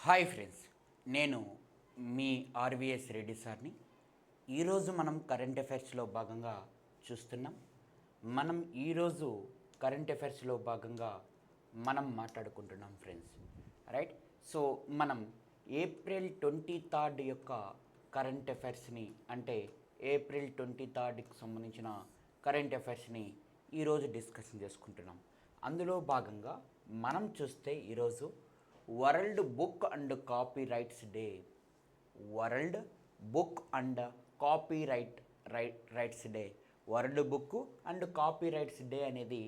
Hi friends, నేను మీ RVS Reddy సార్ని. ఈరోజు మనం కరెంట్ అఫైర్స్లో భాగంగా చూస్తున్నాం. ఈరోజు కరెంట్ అఫైర్స్లో భాగంగా మాట్లాడుకుంటున్నాం ఫ్రెండ్స్. రైట్. సో మనం ఏప్రిల్ 23 యొక్క కరెంట్ అఫైర్స్ని, అంటే ఏప్రిల్ 23కి సంబంధించిన కరెంట్ అఫైర్స్ని ఈరోజు డిస్కషన్ చేసుకుంటున్నాం. అందులో భాగంగా మనం చూస్తే ఈరోజు world book and copy rights day. World book and copy rights day. World book and copy rights day అనేది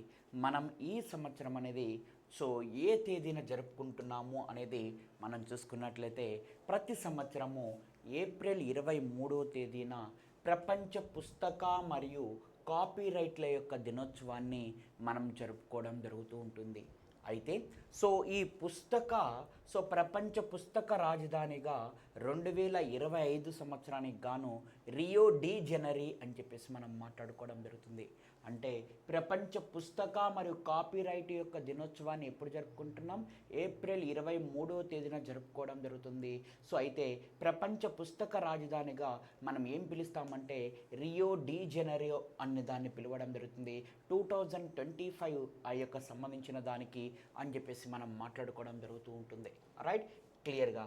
మనం ఈ సంవత్సరం అనేది ఏ తేదీన జరుపుకుంటున్నాము అనేది మనం చూసుకున్నట్లయితే ప్రతి సంవత్సరము ఏప్రిల్ 23వ తేదీన ప్రపంచ పుస్తక మరియు కాపీరైట్ల యొక్క దినోత్సవాన్ని మనం జరుపుకోవడం జరుగుతూ ఉంటుంది. అయితే ఈ ప్రపంచ పుస్తక రాజధానిగా 2025 సంవత్సరానికి గాను రియో డి జనరీ అని చెప్పేసి మనం మాట్లాడుకోవడం జరుగుతుంది. అంటే ప్రపంచ పుస్తక మరియు కాపీరైట్ యొక్క దినోత్సవాన్ని ఎప్పుడు జరుపుకుంటున్నాం? ఏప్రిల్ 23వ తేదీన జరుపుకోవడం జరుగుతుంది. అయితే ప్రపంచ పుస్తక రాజధానిగా మనం ఏం పిలుస్తామంటే రియో డి జనరీ అనే దాన్ని పిలవడం జరుగుతుంది. 2025 ఆ యొక్క సంబంధించిన దానికి అని చెప్పేసి మనం మాట్లాడుకోవడం జరుగుతూ ఉంటుంది. రైట్, క్లియర్గా.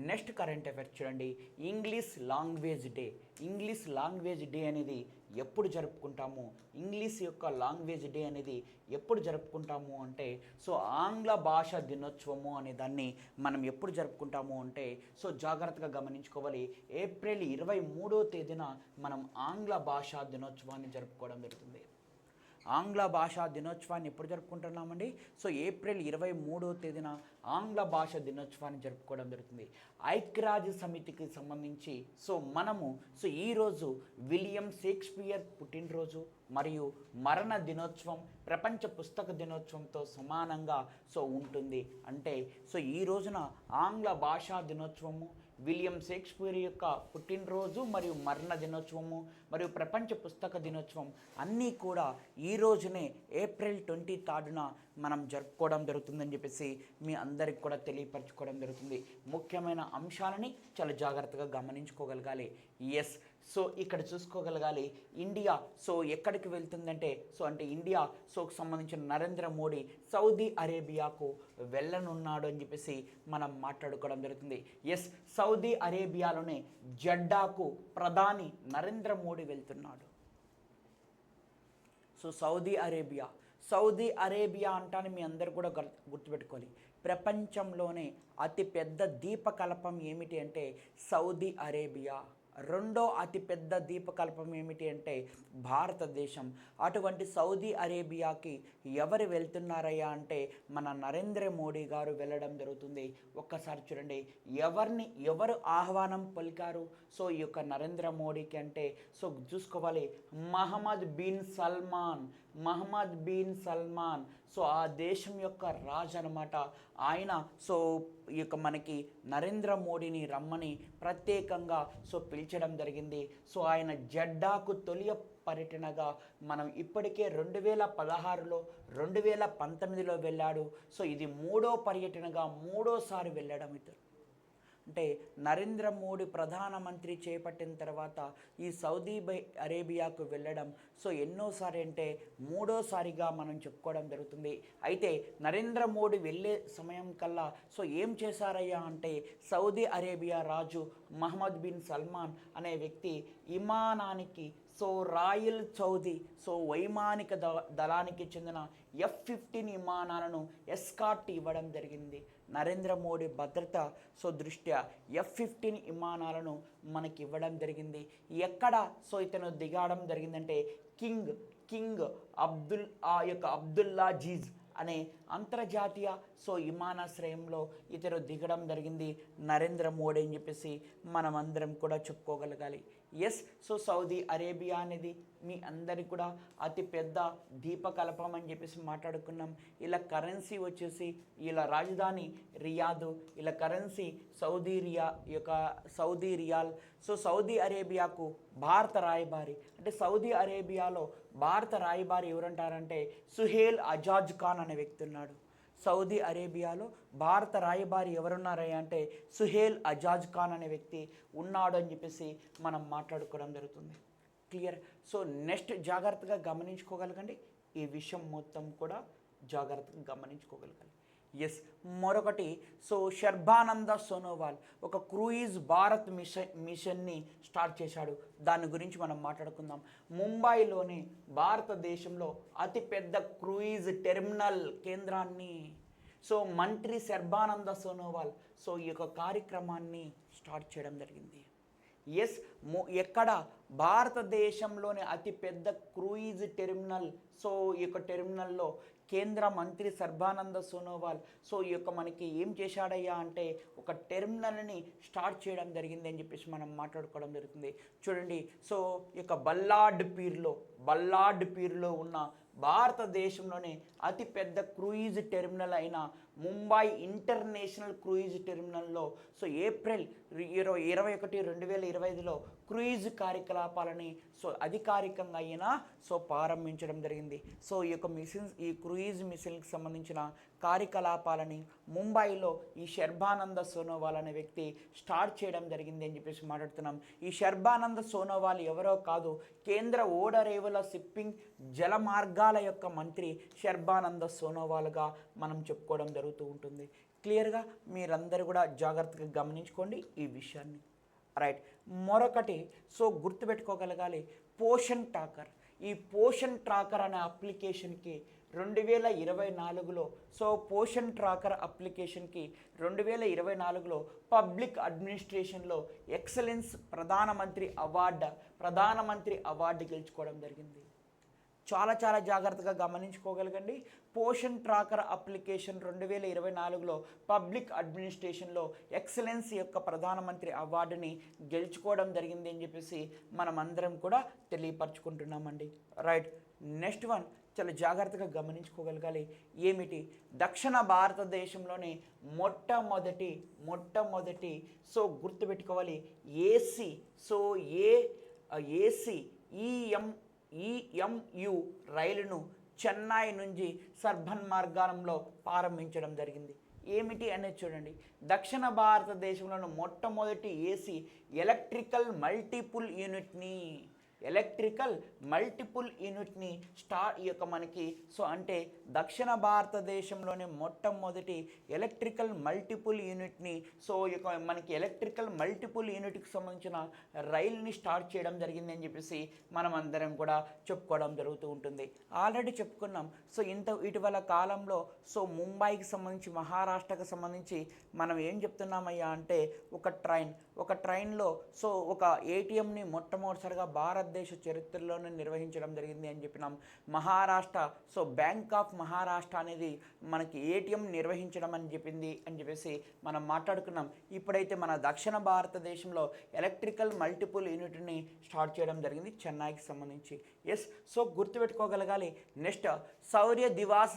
నెక్స్ట్ కరెంట్ అఫైర్స్ చూడండి, English language day. English language day అనేది ఎప్పుడు జరుపుకుంటాము? ఇంగ్లీష్ యొక్క లాంగ్వేజ్ డే అనేది ఎప్పుడు జరుపుకుంటాము అంటే ఆంగ్ల భాష దినోత్సవము అనే దాన్ని మనం ఎప్పుడు జరుపుకుంటాము అంటే జాగ్రత్తగా గమనించుకోవాలి. ఏప్రిల్ 23వ తేదీన మనం ఆంగ్ల భాషా దినోత్సవాన్ని జరుపుకోవడం జరుగుతుంది. ఆంగ్ల భాషా దినోత్సవాన్ని ఎప్పుడు జరుపుకుంటున్నామండి? ఏప్రిల్ 23వ తేదీన ఆంగ్ల భాష దినోత్సవాన్ని జరుపుకోవడం జరుగుతుంది. ఐక్యరాజ్య సమితికి సంబంధించి మనము ఈరోజు విలియం షేక్స్పియర్ పుట్టినరోజు మరియు మరణ దినోత్సవం ప్రపంచ పుస్తక దినోత్సవంతో సమానంగా ఉంటుంది. అంటే ఈ రోజున ఆంగ్ల భాషా దినోత్సవము, విలియం షేక్స్పియర్ యొక్క పుట్టినరోజు మరియు మరణ దినోత్సవము మరియు ప్రపంచ పుస్తక దినోత్సవం అన్నీ కూడా ఈ రోజునే ఏప్రిల్ 23న మనం జరుపుకోవడం జరుగుతుందని చెప్పేసి మీ అందరికి కూడా తెలియపరచుకోవడం జరుగుతుంది. ముఖ్యమైన అంశాలని చాలా జాగ్రత్తగా గమనించుకోగలగాలి. ఎస్, ఇక్కడ చూసుకోగలగాలి. ఇండియా ఎక్కడికి వెళ్తుందంటే అంటే ఇండియా సంబంధించిన నరేంద్ర మోడీ సౌదీ అరేబియాకు వెళ్ళనున్నాడు అని చెప్పేసి మనం మాట్లాడుకోవడం జరుగుతుంది. ఎస్, సౌదీ అరేబియాలోనే జడ్డాకు ప్రధాని నరేంద్ర మోడీ వెళ్తున్నాడు. సౌదీ అరేబియా అంటాను మీ అందరు కూడా గుర్తుపెట్టుకోవాలి. ప్రపంచంలోనే అతిపెద్ద ద్వీపకల్పం ఏమిటి అంటే సౌదీ అరేబియా. రెండో అతిపెద్ద ద్వీపకల్పం ఏమిటి అంటే భారతదేశం. అటువంటి సౌదీ అరేబియాకి ఎవరు వెళ్తున్నారయ్యా అంటే మన నరేంద్ర మోడీ గారు వెళ్ళడం జరుగుతుంది. ఒక్కసారి చూడండి, ఎవరు ఆహ్వానం పలికారు ఈ యొక్క నరేంద్ర మోడీకి అంటే చూసుకోవాలి, మహమ్మద్ బిన్ సల్మాన్ ఆ దేశం యొక్క రాజు అనమాట. ఆయన ఈ యొక్క మనకి నరేంద్ర మోడీని రమ్మని ప్రత్యేకంగా పిలిచడం జరిగింది. ఆయన జడ్డాకు తొలి పర్యటనగా మనం ఇప్పటికే 2016లో 2019లో వెళ్ళాడు. ఇది మూడో పర్యటనగా మూడోసారి వెళ్ళడం ఇద్దరు. అంటే నరేంద్ర మోడీ ప్రధానమంత్రి చేపట్టిన తర్వాత ఈ సౌదీ అరేబియాకు వెళ్ళడం ఎన్నోసారి అంటే మూడోసారిగా మనం చెప్పుకోవడం జరుగుతుంది. అయితే నరేంద్ర మోడీ వెళ్ళే సమయం కల్లా ఏం చేశారయ్యా అంటే సౌదీ అరేబియా రాజు మహమ్మద్ బిన్ సల్మాన్ అనే వ్యక్తి విమానానికి రాయల్ సౌదీ వైమానిక దళానికి చెందిన F-15 విమానాలను ఎస్కార్ట్ ఇవ్వడం జరిగింది. నరేంద్ర మోడీ భద్రత దృష్ట్యా F-15 విమానాలను మనకి ఇవ్వడం జరిగింది. ఎక్కడ ఇతను దిగడం జరిగిందంటే కింగ్ అబ్దుల్లాజీజ్ అనే అంతర్జాతీయ విమానాశ్రయంలో ఇతను దిగడం జరిగింది నరేంద్ర మోడీ అని చెప్పేసి మనమందరం కూడా చెప్పుకోగలగాలి. ఎస్, సౌదీ అరేబియా అనేది మీ అందరికి కూడా అతిపెద్ద ద్వీపకల్పం అని చెప్పేసి మాట్లాడుకున్నాం. ఇలా కరెన్సీ వచ్చేసి ఇలా రాజధాని రియాద్, ఇలా కరెన్సీ సౌదీ రియాల్. సౌదీ అరేబియాకు భారత రాయబారి అంటే సౌదీ అరేబియాలో భారత రాయబారి ఎవరంటారంటే సుహేల్ అజాజ్ ఖాన్ అనే వ్యక్తి ఉన్నాడు. సౌదీ అరేబియాలో భారత రాయబారి ఎవరున్నారయ్యా అంటే సుహేల్ అజాజ్ ఖాన్ అనే వ్యక్తి ఉన్నాడు అని చెప్పేసి మనం మాట్లాడుకోవడం జరుగుతుంది. క్లియర్. సో నెక్స్ట్ జాగ్రత్తగా గమనించుకోగలగండి, ఈ విషయం మొత్తం కూడా జాగ్రత్తగా గమనించుకోగలగాలి. ఎస్, మరొకటి, సో శర్బానంద సోనోవాల్ ఒక క్రూయిజ్ భారత్ మిషన్ని స్టార్ట్ చేశాడు. దాని గురించి మనం మాట్లాడుకుందాం. ముంబైలోని భారతదేశంలో అతిపెద్ద క్రూయిజ్ టెర్మినల్ కేంద్రాన్ని సో మంత్రి శర్బానంద సోనోవాల్ సో ఈ యొక్క కార్యక్రమాన్ని స్టార్ట్ చేయడం జరిగింది. ఎస్, ఎక్కడ భారతదేశంలోని అతిపెద్ద క్రూయిజ్ టెర్మినల్, సో ఈ యొక్క టెర్మినల్లో కేంద్ర మంత్రి సర్బానంద సోనోవాల్ సో ఈ యొక్క మనకి ఏం చేశాడయ్యా అంటే ఒక టెర్మినల్ని స్టార్ట్ చేయడం జరిగింది అని చెప్పేసి మనం మాట్లాడుకోవడం జరుగుతుంది. చూడండి, సో ఈ యొక్క బల్లాడ్ పీర్లో ఉన్న భారతదేశంలోనే అతిపెద్ద క్రూయిజ్ టెర్మినల్ అయిన ముంబై ఇంటర్నేషనల్ క్రూయిజ్ టెర్మినల్లో సో ఏప్రిల్ 21, 2025లో క్రూయిజ్ కార్యకలాపాలని సో అధికారికంగా అయినా సో ప్రారంభించడం జరిగింది. సో ఈ యొక్క ఈ క్రూయిజ్ మిషన్కి సంబంధించిన కార్యకలాపాలని ముంబైలో ఈ శర్బానంద సోనోవాల్ అనే వ్యక్తి స్టార్ట్ చేయడం జరిగింది అని చెప్పేసి మాట్లాడుతున్నాం. ఈ శర్బానంద సోనోవాల్ ఎవరో కాదు, కేంద్ర ఓడరేవుల షిప్పింగ్ జల మార్గాల యొక్క మంత్రి శర్బానంద సోనోవాల్గా మనం చెప్పుకోవడం జరుగుతూ ఉంటుంది. క్లియర్గా మీరందరూ కూడా జాగ్రత్తగా గమనించుకోండి ఈ విషయాన్ని. రైట్, మరొకటి, సో గుర్తుపెట్టుకోగలగాలి, పోషన్ ట్రాకర్. ఈ పోషన్ ట్రాకర్ అనే అప్లికేషన్కి 2024లో సో పోషన్ ట్రాకర్ అప్లికేషన్కి 2024లో పబ్లిక్ అడ్మినిస్ట్రేషన్లో ఎక్సలెన్స్ ప్రధానమంత్రి అవార్డు గెలుచుకోవడం జరిగింది. చాలా జాగ్రత్తగా గమనించుకోగలగండి. పోషన్ ట్రాకర్ అప్లికేషన్ 2024లో పబ్లిక్ అడ్మినిస్ట్రేషన్లో ఎక్సలెన్స్ యొక్క ప్రధానమంత్రి అవార్డుని గెలుచుకోవడం జరిగింది అని చెప్పేసి మనం అందరం కూడా తెలియపరచుకుంటున్నామండి. రైట్, నెక్స్ట్ వన్ చాలా జాగ్రత్తగా గమనించుకోగలగాలి. ఏమిటి, దక్షిణ భారతదేశంలోనే మొట్టమొదటి సో గుర్తుపెట్టుకోవాలి ఏసీ ఈఎంయు రైలును చెన్నై నుంచి సర్బన్ మార్గానంలో ప్రారంభించడం జరిగింది. ఏమిటి అనేది చూడండి, దక్షిణ భారతదేశంలోని మొట్టమొదటి ఏసీ ఎలక్ట్రికల్ మల్టిపుల్ యూనిట్ని ఈ యొక్క మనకి సో అంటే దక్షిణ భారతదేశంలోనే మొట్టమొదటి ఎలక్ట్రికల్ మల్టిపుల్ యూనిట్ని సో ఈ యొక్క మనకి ఎలక్ట్రికల్ మల్టిపుల్ యూనిట్కి సంబంధించిన రైలుని స్టార్ట్ చేయడం జరిగింది అని చెప్పేసి మనం అందరం కూడా చెప్పుకోవడం జరుగుతూ ఉంటుంది. ఆల్రెడీ చెప్పుకున్నాం. సో ఇటీవల కాలంలో సో ముంబైకి సంబంధించి మహారాష్ట్రకు సంబంధించి మనం ఏం చెప్తున్నామయ్యా అంటే ఒక ట్రైన్లో సో ఒక ఏటీఎంని మొట్టమొదటిసారిగా భారతదేశ చరిత్రలోనే నిర్వహించడం జరిగింది అని చెప్పినాం. Maharashtra so bank of Maharashtra అనేది మనకి ఏటీఎం నిర్వహించడం అని చెప్పేసి మనం మాట్లాడుకున్నాం. ఇప్పుడైతే మన దక్షిణ భారతదేశంలో ఎలక్ట్రికల్ మల్టిపుల్ యూనిట్ని స్టార్ట్ చేయడం జరిగింది చెన్నైకి సంబంధించి. ఎస్, సో గుర్తుపెట్టుకోగలగాలి. నెక్స్ట్, శౌర్య దివాస్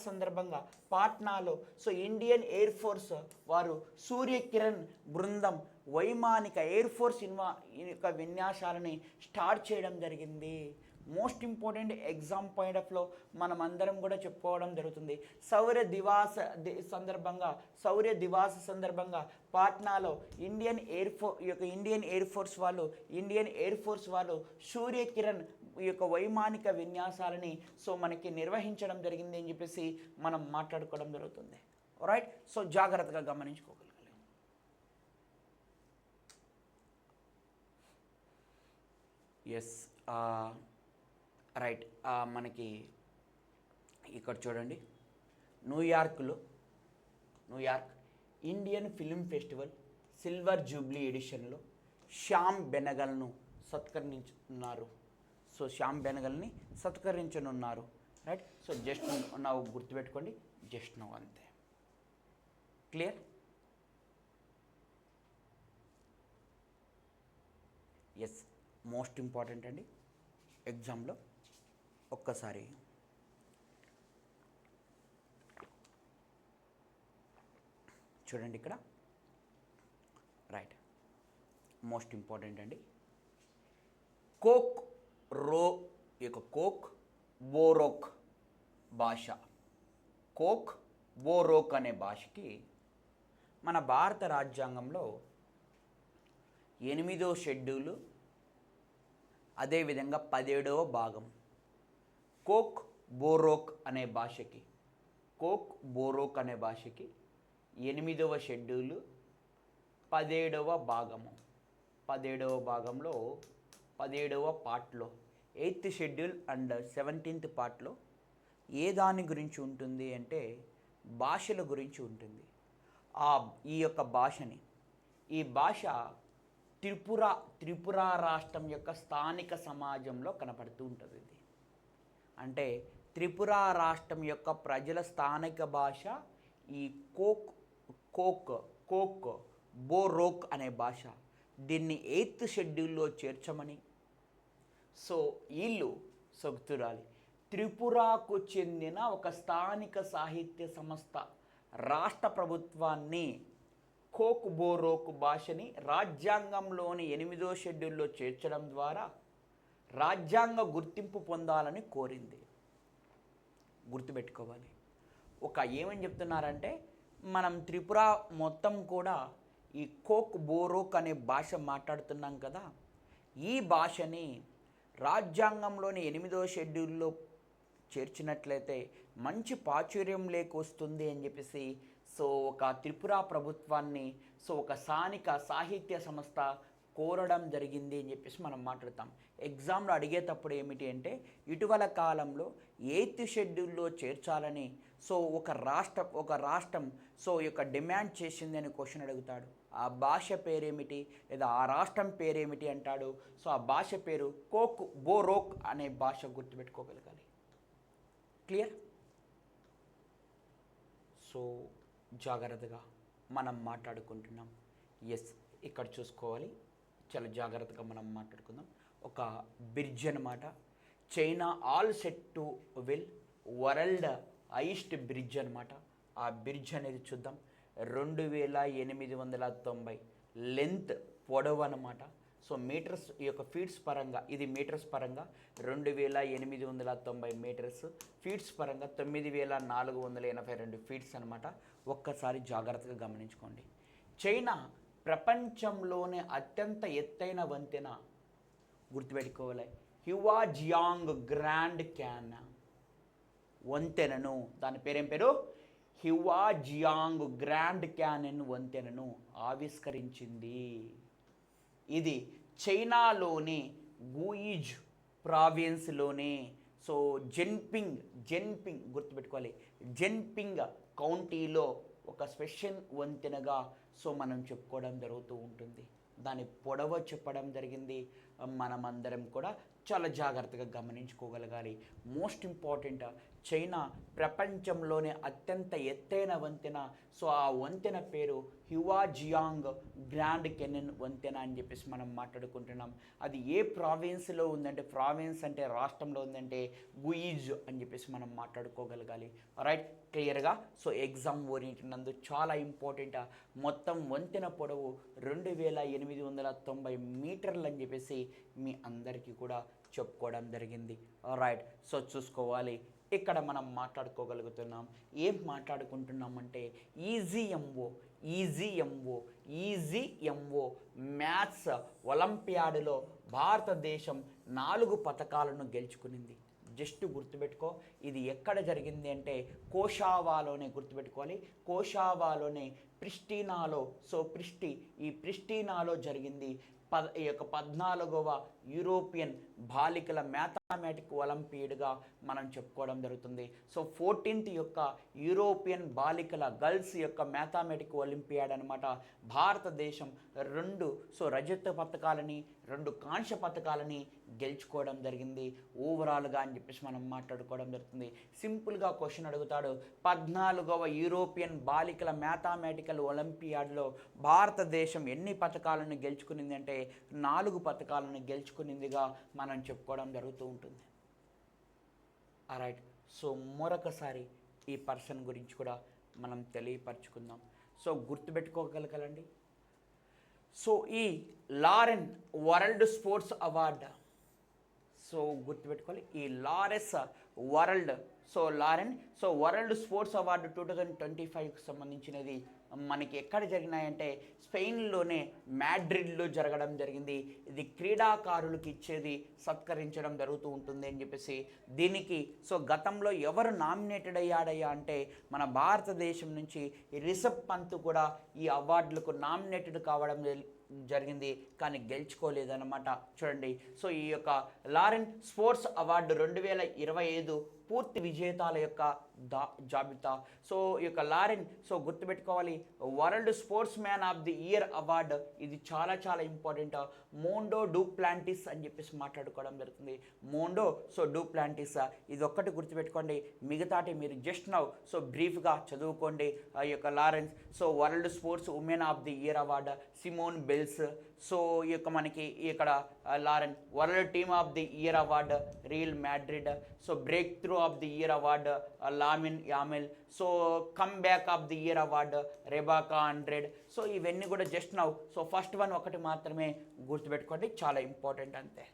సందర్భంగా పాట్నాలో సో ఇండియన్ ఎయిర్ ఫోర్స్ వారు సూర్యకిరణ్ బృందం వైమానిక ఎయిర్ ఫోర్స్ యొక్క విన్యాసాలని స్టార్ట్ చేయడం జరిగింది. Most important exam point of లో మనం అందరం కూడా చెప్పుకోవడం జరుగుతుంది. శౌర్య దివాస్ సందర్భంగా పాట్నాలో ఇండియన్ ఎయిర్ ఫోర్స్ వాళ్ళు సూర్యకిరణ్ ఈ యొక్క వైమానిక విన్యాసాలని సో మనకి నిర్వహించడం జరిగింది అని చెప్పేసి మనం మాట్లాడుకోవడం జరుగుతుంది. రైట్, సో జాగ్రత్తగా గమనించుకోగలగాలి. ఎస్, రైట్, మనకి ఇక్కడ చూడండి, New York Indian film festival silver jubilee ఎడిషన్లో శ్యామ్ బెనగల్ను సత్కరించనున్నారు. రైట్, సో జస్ట్ నవ్వు గుర్తుపెట్టుకోండి, జస్ట్ నవ్వు అంతే. క్లియర్? ఎస్, మోస్ట్ ఇంపార్టెంట్ అండి ఎగ్జామ్లో. ఒక్కసారి చూడండి ఇక్కడ. రైట్, మోస్ట్ ఇంపార్టెంట్ అండి. కోక్ బోరోక్ భాష కోక్ బోరోక్ అనే భాషకి మన భారత రాజ్యాంగంలో 8వ షెడ్యూలు, అదేవిధంగా 17వ భాగం. కోక్ బోరోక్ అనే భాషకి 8వ షెడ్యూలు, 17వ భాగము. 17వ భాగంలో 17వ పార్ట్లో 8th షెడ్యూల్ అండ్ 17th పార్ట్లో ఏ దాని గురించి ఉంటుంది అంటే భాషల గురించి ఉంటుంది. ఈ యొక్క భాషని, ఈ భాష త్రిపుర రాష్ట్రం యొక్క స్థానిక సమాజంలో కనపడుతూ ఉంటుంది. ఇది అంటే త్రిపుర రాష్ట్రం యొక్క ప్రజల స్థానిక భాష ఈ కోక్ బోరోక్ అనే భాష. దీన్ని 8th షెడ్యూల్లో చేర్చమని వీళ్ళు సొగుతురాలి త్రిపురకు చెందిన ఒక స్థానిక సాహిత్య సంస్థ రాష్ట్ర ప్రభుత్వాన్ని కోక్ బోరోక్ భాషని రాజ్యాంగంలోని 8వ షెడ్యూల్లో చేర్చడం ద్వారా రాజ్యాంగ గుర్తింపు పొందాలని కోరింది. గుర్తుపెట్టుకోవాలి. ఏమని చెప్తున్నారంటే మనం త్రిపుర మొత్తం కూడా ఈ కోక్ బోరోక్ అనే భాష మాట్లాడుతున్నాం కదా, ఈ భాషని రాజ్యాంగంలోని 8వ షెడ్యూల్లో చేర్చినట్లయితే మంచి ప్రాచుర్యం లేకొస్తుంది అని చెప్పేసి ఒక త్రిపుర ప్రభుత్వాన్ని ఒక స్థానిక సాహిత్య సంస్థ కోరడం జరిగింది అని చెప్పేసి మనం మాట్లాడతాం. ఎగ్జామ్లో అడిగేటప్పుడు ఏమిటి అంటే ఇటీవల కాలంలో 8th షెడ్యూల్లో చేర్చాలని ఒక రాష్ట్రం డిమాండ్ చేసింది అని క్వశ్చన్ అడుగుతాడు. ఆ భాష పేరేమిటి లేదా ఆ రాష్ట్రం పేరేమిటి అంటాడు. ఆ భాష పేరు కోక్ బోరోక్ అనే భాష. గుర్తుపెట్టుకోగలగాలి. క్లియర్? జాగ్రత్తగా మనం మాట్లాడుకుంటున్నాం. ఇక్కడ చూసుకోవాలి, చాలా జాగ్రత్తగా మనం మాట్లాడుకుందాం. ఒక బ్రిడ్జ్ అనమాట. China all set to will world highest bridge అనమాట. ఆ బ్రిడ్జ్ అనేది చూద్దాం. 2890 లెంత్, పొడవు అనమాట. మీటర్స్, ఈ యొక్క ఫీట్స్ పరంగా, ఇది మీటర్స్ పరంగా 2890 మీటర్స్, ఫీట్స్ పరంగా 9482 ఫీట్స్ అనమాట. ఒక్కసారి జాగ్రత్తగా గమనించుకోండి. చైనా ప్రపంచంలోనే అత్యంత ఎత్తైన వంతెన. గుర్తుపెట్టుకోవాలి, హ్యువాజియాంగ్ గ్రాండ్ క్యాన్ వంతెనను, దాని పేరేం పేరు? హ్యువాజియాంగ్ గ్రాండ్ క్యానన్ వంతెనను ఆవిష్కరించింది. ఇది చైనాలోని గుయిజ్ ప్రావిన్స్లోని జెన్పింగ్ గుర్తుపెట్టుకోవాలి, జెన్పింగ్ కౌంటీలో ఒక స్పెషల్ వంతెనగా మనం చెప్పుకోవడం జరుగుతూ ఉంటుంది. దాని పొడవు చెప్పడం జరిగింది. మనమందరం కూడా చాలా జాగ్రత్తగా గమనించుకోగలగాలి. మోస్ట్ ఇంపార్టెంట్, చైనా ప్రపంచంలోనే అత్యంత ఎత్తైన వంతెన. ఆ వంతెన పేరు హ్యువాజియాంగ్ గ్రాండ్ కెనన్ వంతెన అని చెప్పేసి మనం మాట్లాడుకుంటున్నాం. అది ఏ ప్రావిన్స్లో ఉందంటే, ప్రావిన్స్ అంటే రాష్ట్రంలో ఉందంటే గుయిజ్ అని చెప్పేసి మనం మాట్లాడుకోగలగాలి. రైట్, క్లియర్గా. ఎగ్జామ్ ఓరియంటెడ్ నందు చాలా ఇంపార్టెంట్. మొత్తం వంతెన పొడవు 2890 మీటర్లు అని చెప్పేసి మీ అందరికీ కూడా చెప్పుకోవడం జరిగింది. రైట్, చూసుకోవాలి. ఇక్కడ మనం మాట్లాడుకోగలుగుతున్నాం. ఏం మాట్లాడుకుంటున్నామంటే ఈజీఎంఓ మ్యాథ్స్ ఒలింపియాడ్లో భారతదేశం 4 పథకాలను గెలుచుకునింది. జస్ట్ గుర్తుపెట్టుకో, ఇది ఎక్కడ జరిగింది అంటే కోషావాలోనే. గుర్తుపెట్టుకోవాలి, కోషావాలోనే, ప్రిస్టినాలో. ఈ ప్రిస్టినాలో జరిగింది. ఈ యొక్క 14వ యూరోపియన్ బాలికల మ్యాథమెటిక్ ఒలింపియాడ్గా మనం చెప్పుకోవడం జరుగుతుంది. 14th యొక్క యూరోపియన్ బాలికల గర్ల్స్ యొక్క మ్యాథమెటిక్ ఒలింపియాడ్ అనమాట. భారతదేశం 2 రజత పథకాలని, 2 కాంస్య పథకాలని గెలుచుకోవడం జరిగింది ఓవరాల్గా అని చెప్పేసి మనం మాట్లాడుకోవడం జరుగుతుంది. సింపుల్గా క్వశ్చన్ అడుగుతాడు, 14వ యూరోపియన్ బాలికల మ్యాథమెటికల్ ఒలింపియాడ్లో భారతదేశం ఎన్ని పథకాలను గెలుచుకునింది అంటే 4 పథకాలను గెలుచుకునిందిగా మనం చెప్పుకోవడం జరుగుతూ ఉంటుంది. రైట్, మరొకసారి ఈ పర్సన్ గురించి కూడా మనం తెలియపరచుకుందాం. గుర్తుపెట్టుకోగలగాలండి. ఈ లారెన్ వరల్డ్ స్పోర్ట్స్ అవార్డ్, గుర్తుపెట్టుకోవాలి, ఈ Laureus world so Laureus so world sports award 2025కి సంబంధించినది మనకి ఎక్కడ జరిగినాయంటే స్పెయిన్లోనే మ్యాడ్రిడ్లో జరగడం జరిగింది. ఇది క్రీడాకారులకు ఇచ్చేది సత్కరించడం జరుగుతూ ఉంటుంది అని చెప్పేసి దీనికి సో గతంలో ఎవరు నామినేటెడ్ అయ్యాడయ్యా అంటే మన భారతదేశం నుంచి రిషబ్ పంత్ కూడా ఈ అవార్డులకు నామినేటెడ్ కావడం జరిగింది, కానీ గెలుచుకోలేదన్నమాట. చూడండి, సో ఈ యొక్క లారెన్ స్పోర్ట్స్ అవార్డు 2025 పూర్తి విజేతాల యొక్క జాబితా. సో ఈ యొక్క లారెన్ సో గుర్తుపెట్టుకోవాలి, world sports man of the year award ఇది చాలా చాలా ఇంపార్టెంట్. మోండో డూప్లాంటిస్ అని చెప్పేసి మాట్లాడుకోవడం జరుగుతుంది. మోండో సో డూప్లాంటిస్ ఇది ఒక్కటి గుర్తుపెట్టుకోండి, మిగతాటి మీరు జస్ట్ నౌ సో బ్రీఫ్గా చదువుకోండి. ఈ యొక్క Laureus so world sports women of the year award Simone Biles. So ఈ యొక్క మనకి ఇక్కడ Laureus world team of the year award Real Madrid. So breakthrough of the year award Lamine Yamal. So comeback of the year award Rebeca 100. So ఇవన్నీ కూడా just now so first one ఒకటి మాత్రమే గుర్తుపెట్టుకోండి, చాలా important అంతే.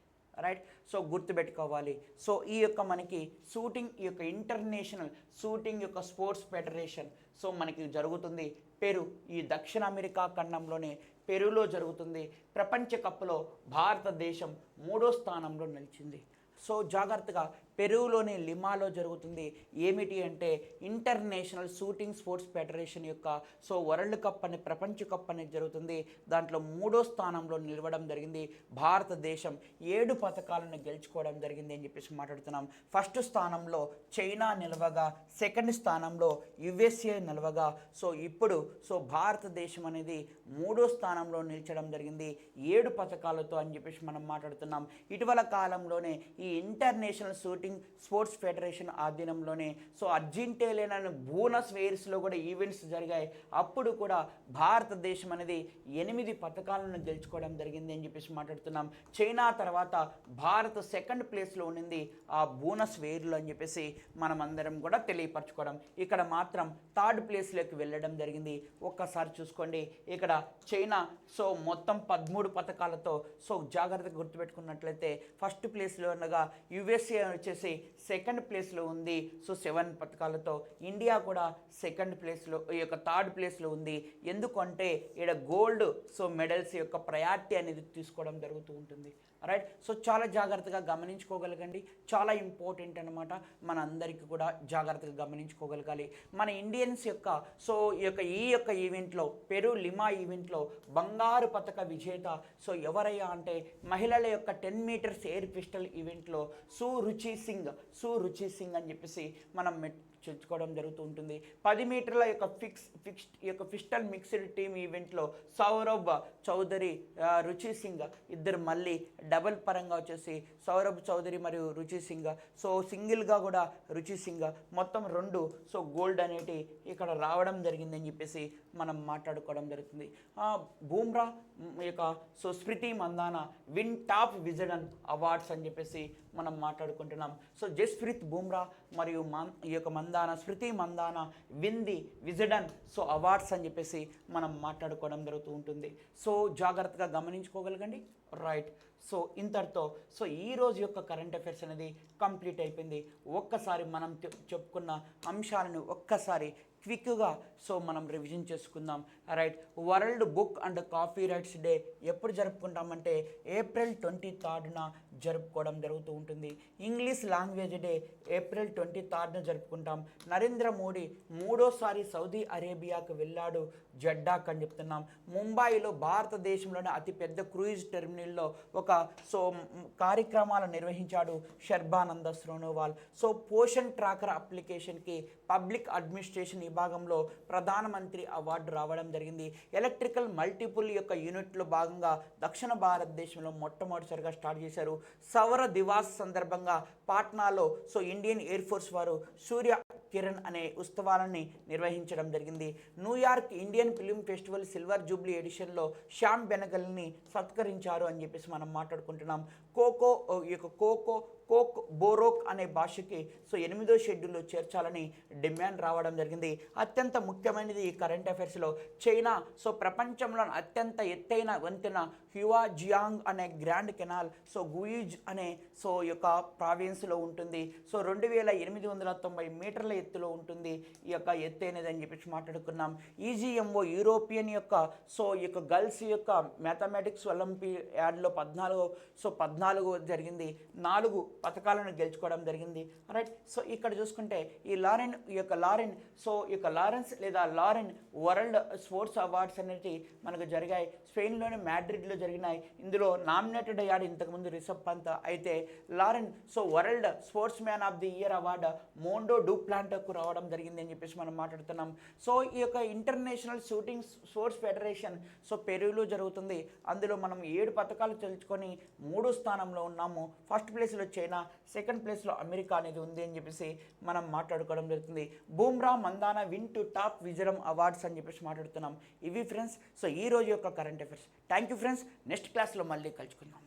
Right, so గుర్తుపెట్టుకోవాలి. So ఈ యొక్క మనకి షూటింగ్ ఈ యొక్క ఇంటర్నేషనల్ షూటింగ్ యొక్క స్పోర్ట్స్ ఫెడరేషన్ సో మనకి జరుగుతుంది పెరు, ఈ దక్షిణ అమెరికా ఖండంలోనే పెరులో జరుగుతుంది. ప్రపంచ కప్లో భారతదేశం 3వ స్థానంలో నిలిచింది. సో జాగ్రత్తగా పెరులోని లిమాలో జరుగుతుంది. ఏమిటి అంటే ఇంటర్నేషనల్ షూటింగ్ స్పోర్ట్స్ ఫెడరేషన్ యొక్క సో వరల్డ్ కప్ అని ప్రపంచ కప్ అనేది జరుగుతుంది. దాంట్లో 3వ స్థానంలో నిలవడం జరిగింది. భారతదేశం 7 పథకాలను గెలుచుకోవడం జరిగింది అని చెప్పేసి మాట్లాడుతున్నాం. ఫస్ట్ స్థానంలో చైనా నిలవగా, సెకండ్ స్థానంలో యుఎస్ఏ నిలవగా, సో ఇప్పుడు సో భారతదేశం అనేది 3వ స్థానంలో నిలిచడం జరిగింది 7 పథకాలతో అని చెప్పేసి మనం మాట్లాడుతున్నాం. ఇటీవల కాలంలోనే ఈ ఇంటర్నేషనల్ షూటింగ్ స్పోర్ట్స్ ఫెడరేషన్ ఆధీనంలోనే సో అర్జెంటీనా బోనస్ ఎయిర్స్లో కూడా ఈవెంట్స్ జరిగాయి. అప్పుడు కూడా భారతదేశం అనేది 8 పథకాలను గెలుచుకోవడం జరిగింది అని చెప్పేసి మాట్లాడుతున్నాం. చైనా తర్వాత భారత్ సెకండ్ ప్లేస్లో ఉండింది ఆ బోనస్ ఎయిర్లో అని చెప్పేసి మనం అందరం కూడా తెలియపరచుకోవడం. ఇక్కడ మాత్రం థర్డ్ ప్లేస్లోకి వెళ్ళడం జరిగింది. ఒక్కసారి చూసుకోండి, ఇక్కడ చైనా సో మొత్తం 13 పథకాలతో సో జాగ్రత్తగా గుర్తుపెట్టుకున్నట్లయితే ఫస్ట్ ప్లేస్లో ఉండగా యుఎస్ఏ వచ్చేసి సెకండ్ ప్లేస్లో ఉంది సో 7 పథకాలతో. ఇండియా కూడా సెకండ్ ప్లేస్లో ఈ యొక్క థర్డ్ ప్లేస్లో ఉంది. ఎందుకంటే ఇక్కడ గోల్డ్ సో మెడల్స్ యొక్క ప్రయారిటీ అనేది తీసుకోవడం జరుగుతూ ఉంటుంది. రైట్, సో చాలా జాగ్రత్తగా గమనించుకోగలగండి, చాలా ఇంపార్టెంట్ అనమాట. మన అందరికీ కూడా జాగ్రత్తగా గమనించుకోగలగాలి. మన ఇండియన్స్ యొక్క సో ఈ యొక్క ఈవెంట్లో పెరు లిమా ఈవెంట్లో బంగారు పథక విజేత సో ఎవరయ్యా అంటే మహిళల యొక్క 10 మీటర్స్ ఎయిర్ పిస్టల్ ఈవెంట్లో సురుచి సింగ్ అని చెప్పేసి మనం చేర్చుకోవడం జరుగుతూ ఉంటుంది. 10 మీటర్ల యొక్క ఫిక్స్డ్ పిస్టల్ మిక్స్డ్ టీమ్ ఈవెంట్లో సౌరభ్ చౌదరి రుచి సింగ్ ఇద్దరు మళ్ళీ డబుల్ పరంగా వచ్చేసి సౌరభ్ చౌదరి మరియు రుచి సింగ్. సో సింగిల్గా కూడా రుచి సింగ్ మొత్తం 2 సో గోల్డ్ అనేటి ఇక్కడ రావడం జరిగిందని చెప్పేసి మనం మాట్లాడుకోవడం జరుగుతుంది. బూమ్రా యొక్క సో స్మృతి మందాన విన్ టాప్ విజడన్ అవార్డ్స్ అని చెప్పేసి మనం మాట్లాడుకుంటున్నాం. సో జస్ప్రీత్ బూమ్రా మరియు ఈ యొక్క Smriti Mandhana win the Wisden so awards అని చెప్పేసి మనం మాట్లాడుకోవడం జరుగుతూ ఉంటుంది. సో జాగ్రత్తగా గమనించుకోగలగండి. రైట్, సో ఇంతటితో సో ఈరోజు యొక్క కరెంట్ అఫైర్స్ అనేది కంప్లీట్ అయిపోయింది. ఒక్కసారి మనం చెప్పుకున్న అంశాలను ఒక్కసారి క్విక్గా సో మనం రివిజన్ చేసుకుందాం. Right, world book and copy rights day ఎప్పుడు జరుపుకుంటామంటే ఏప్రిల్ 23న జరుపుకోవడం జరుగుతూ ఉంటుంది. ఇంగ్లీష్ లాంగ్వేజ్ డే ఏప్రిల్ 23న జరుపుకుంటాం. నరేంద్ర మోడీ 3వ సౌదీ అరేబియాకు వెళ్ళాడు, జడ్డాక్ అని చెప్తున్నాం. ముంబైలో భారతదేశంలోని అతిపెద్ద క్రూయిజ్ టెర్మినల్లో ఒక సో కార్యక్రమాలు నిర్వహించాడు శర్బానంద సోనోవాల్. సో పోషన్ ట్రాకర్ అప్లికేషన్కి పబ్లిక్ అడ్మినిస్ట్రేషన్ విభాగంలో ప్రధానమంత్రి అవార్డు రావడం జరిగింది. ఎలక్ట్రికల్ మల్టిపుల్ యొక్క యూనిట్లో భాగంగా దక్షిణ భారతదేశంలో మొట్టమొదటిసారిగా స్టార్ట్ చేశారు. సౌర దివాస్ సందర్భంగా పాట్నాలో సో ఇండియన్ ఎయిర్ ఫోర్స్ వారు సూర్య కిరణ్ అనే ఉత్సవాలని నిర్వహించడం జరిగింది. New York Indian film festival silver jubilee ఎడిషన్లో శ్యామ్ బెనగల్ని సత్కరించారు అని చెప్పేసి మనం మాట్లాడుకుంటున్నాం. కోకో ఈ యొక్క కోక్ బోరోక్ అనే భాషకి సో 8వ షెడ్యూల్లో చేర్చాలని డిమాండ్ రావడం జరిగింది. అత్యంత ముఖ్యమైనది ఈ కరెంట్ అఫైర్స్లో చైనా సో ప్రపంచంలో అత్యంత ఎత్తైన వంతెన హ్యువాజియాంగ్ అనే గ్రాండ్ కెనాల్ సో గుయిజ్ అనే సో యొక్క ప్రావిన్స్లో ఉంటుంది. సో 2890 మీటర్ల ఎత్తులో ఉంటుంది ఈ యొక్క ఎత్తు అనేది అని చెప్పేసి మాట్లాడుకున్నాం. ఈజీఎంఓ యూరోపియన్ యొక్క సో ఈ యొక్క గర్ల్స్ యొక్క మ్యాథమెటిక్స్ ఒలింపియాడ్లో 14 జరిగింది. 4 పథకాలను గెలుచుకోవడం జరిగింది. రైట్. సో ఇక్కడ చూసుకుంటే ఈ లారెన్స్ లేదా లారెన్ వరల్డ్ స్పోర్ట్స్ అవార్డ్స్ అనేవి మనకు జరిగాయి. స్పెయిన్లోని మ్యాడ్రిడ్లో జరిగినాయి. ఇందులో నామినేటెడ్ అయ్యాడు ఇంతకుముందు రిషబ్ పంత్. అయితే Laureus so world sports man of the year award Mondo డూప్లాంట్కు రావడం జరిగింది అని చెప్పేసి మనం మాట్లాడుతున్నాం. సో ఈ యొక్క international shooting sports federation so పెరూలో జరుగుతుంది. అందులో మనం 7 పథకాలు తెలుసుకొని 3వ స్థానంలో ఉన్నాము. ఫస్ట్ ప్లేస్లో చైనా, సెకండ్ ప్లేస్లో అమెరికా అనేది ఉంది అని చెప్పేసి మనం మాట్లాడుకోవడం జరుగుతుంది. Bumrah Mandhana win to top Wisden awards అని చెప్పేసి మాట్లాడుతున్నాం. ఇవి ఫ్రెండ్స్ సో ఈ రోజు యొక్క current affairs. Thank you friends. Next క్లాస్లో మళ్ళీ కలుసుకుందాం.